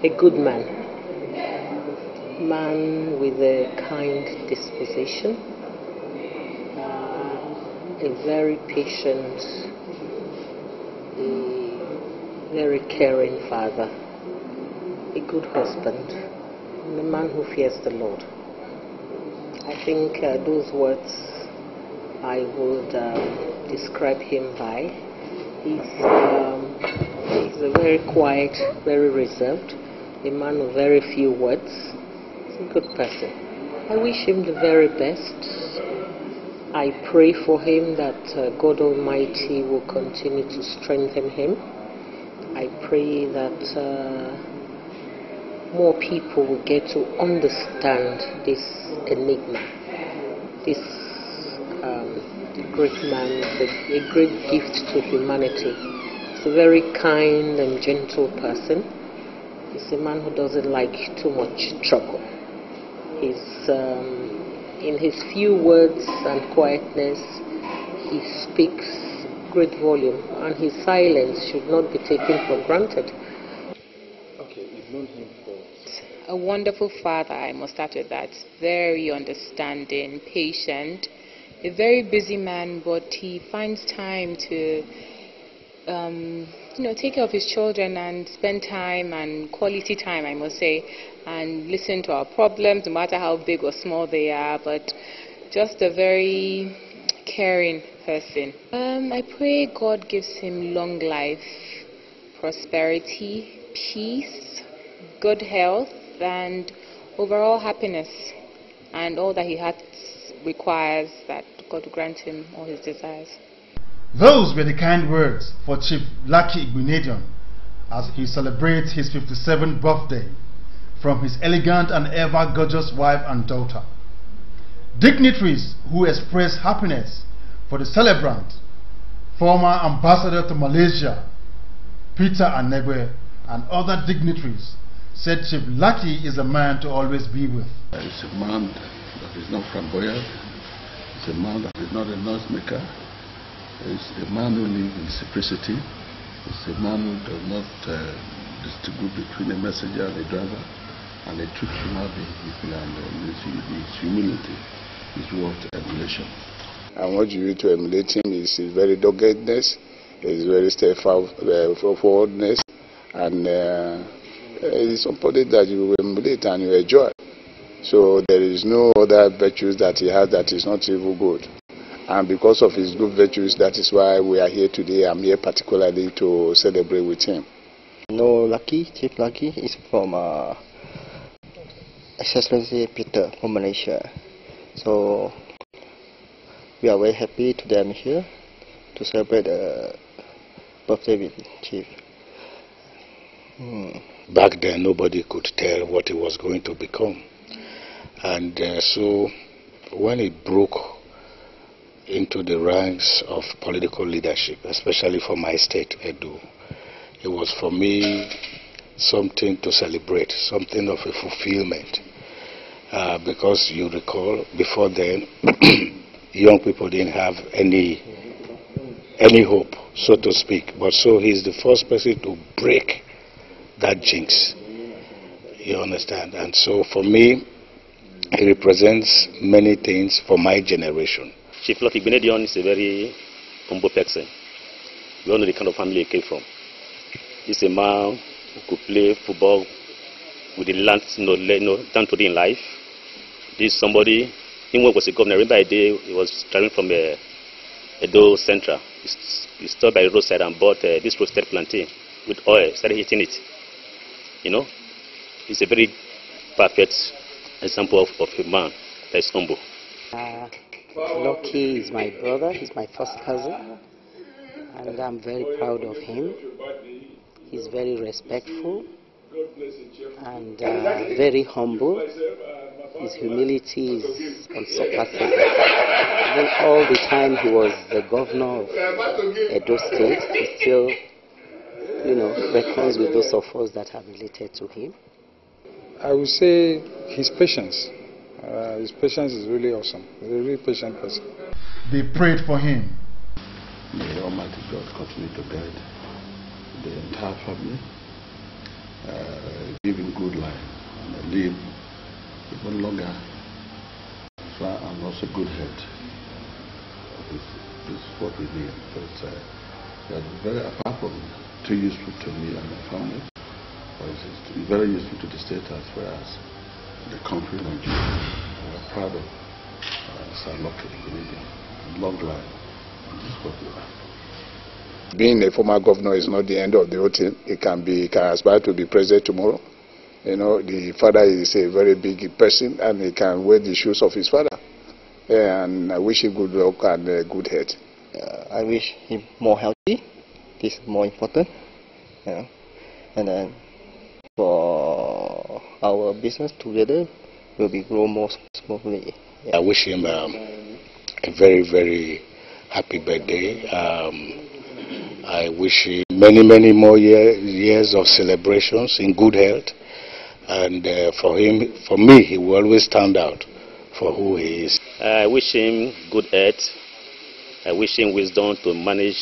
A good man with a kind disposition, a very patient, a very caring father, a good husband, and a man who fears the Lord. I think those words I would describe him by. He's a very quiet, very reserved, a man of very few words. He's a good person. I wish him the very best. I pray for him that God Almighty will continue to strengthen him. I pray that more people will get to understand this enigma, this great man, a great gift to humanity. He's a very kind and gentle person. He's a man who doesn't like too much trouble. He's in his few words and quietness, he speaks great volume, and his silence should not be taken for granted. Okay, you've known him for... A wonderful father, I must start with that. Very understanding, patient, a very busy man, but he finds time to take care of his children and spend time and quality time, I must say, and listen to our problems, no matter how big or small they are, but just a very caring person. I pray God gives him long life, prosperity, peace, good health, and overall happiness, and all that he requires, that God will grant him all his desires. Those were the kind words for Chief Eki Ibginedion as he celebrates his 57th birthday from his elegant and ever gorgeous wife and daughter. Dignitaries who expressed happiness for the celebrant, former ambassador to Malaysia, Peter Anegwe, and other dignitaries, said Chief Eki is a man to always be with. He's a man that is not flamboyant. He's a man that is not a noisemaker. He's a man who lives in simplicity. He's a man who does not distinguish between a messenger and a driver, and a true human being. And his humility is worth emulation. I want you to emulate him. His very doggedness, his very steadfast forwardness, and it's somebody that you emulate and you enjoy. So there is no other virtues that he has that is not even good. And because of his good virtues, that is why we are here today. I'm here particularly to celebrate with him. Chief Eki is from Excellency Peter from Malaysia. So we are very happy today I'm here to celebrate the birthday with Chief. Back then, nobody could tell what he was going to become. And so when he broke into the ranks of political leadership, especially for my state, Edo, it was for me something to celebrate, something of a fulfillment. Because you recall, before then, young people didn't have any hope, so to speak. But so he's the first person to break that jinx. You understand? And so for me, he represents many things for my generation. Chief Igbinedion is a very humble person. We all know the kind of family he came from. He's a man who could play football with the land, down to in life. This is somebody, even when he was a governor, remember a day he was traveling from Edo Central. He stopped by the roadside and bought this roasted plantain with oil, started eating it. He's a very perfect example of a man that is humble. Lucky is my brother, he's my first cousin, and I'm very proud of him. He's very respectful and very humble. His humility is unsurpassable. Even all the time he was the governor of Edo State, he still, reckons with those of us that are related to him. I would say his patience. His patience is really awesome. He's a really patient person. They prayed for him. May Almighty God continue to guide the entire family, give good life and live even longer. So I'm also a good head. This is what we need. But they're very, apart from too useful to me and my family, but it's very useful to the state as well as the country, Nigeria. We're proud of Sir Eki Ibginedion. Long life. This is what we are. Being a former governor is not the end of the whole thing. He can aspire to be president tomorrow. You know, the father is a very big person and he can wear the shoes of his father. And I wish him good luck and a good head. I wish him more healthy. This is more important. Yeah. And then for our business together, will be grow more smoothly. Yeah. I wish him a very, very happy birthday. I wish him many, many more years of celebrations in good health. And for me, he will always stand out for who he is. I wish him good health. I wish him wisdom to manage,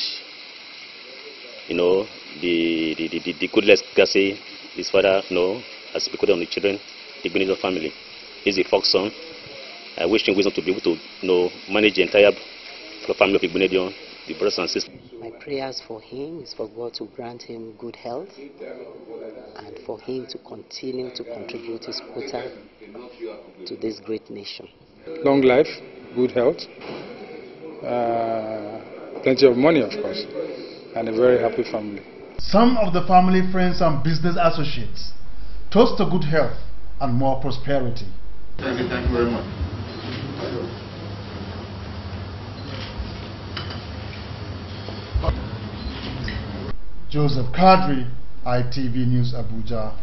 you know, the good legacy his father, you know, has bequeathed on the children, the Igbinedion family. He's the fourth son. I wish him wisdom to be able to, you know, manage the entire family of Igbinedion, the brothers and sisters. My prayers for him is for God to grant him good health and for him to continue to contribute his quota to this great nation. Long life, good health, plenty of money, of course, and a very happy family. Some of the family, friends, and business associates toast to good health and more prosperity. Thank you very much. Joseph Kadri, ITV News, Abuja.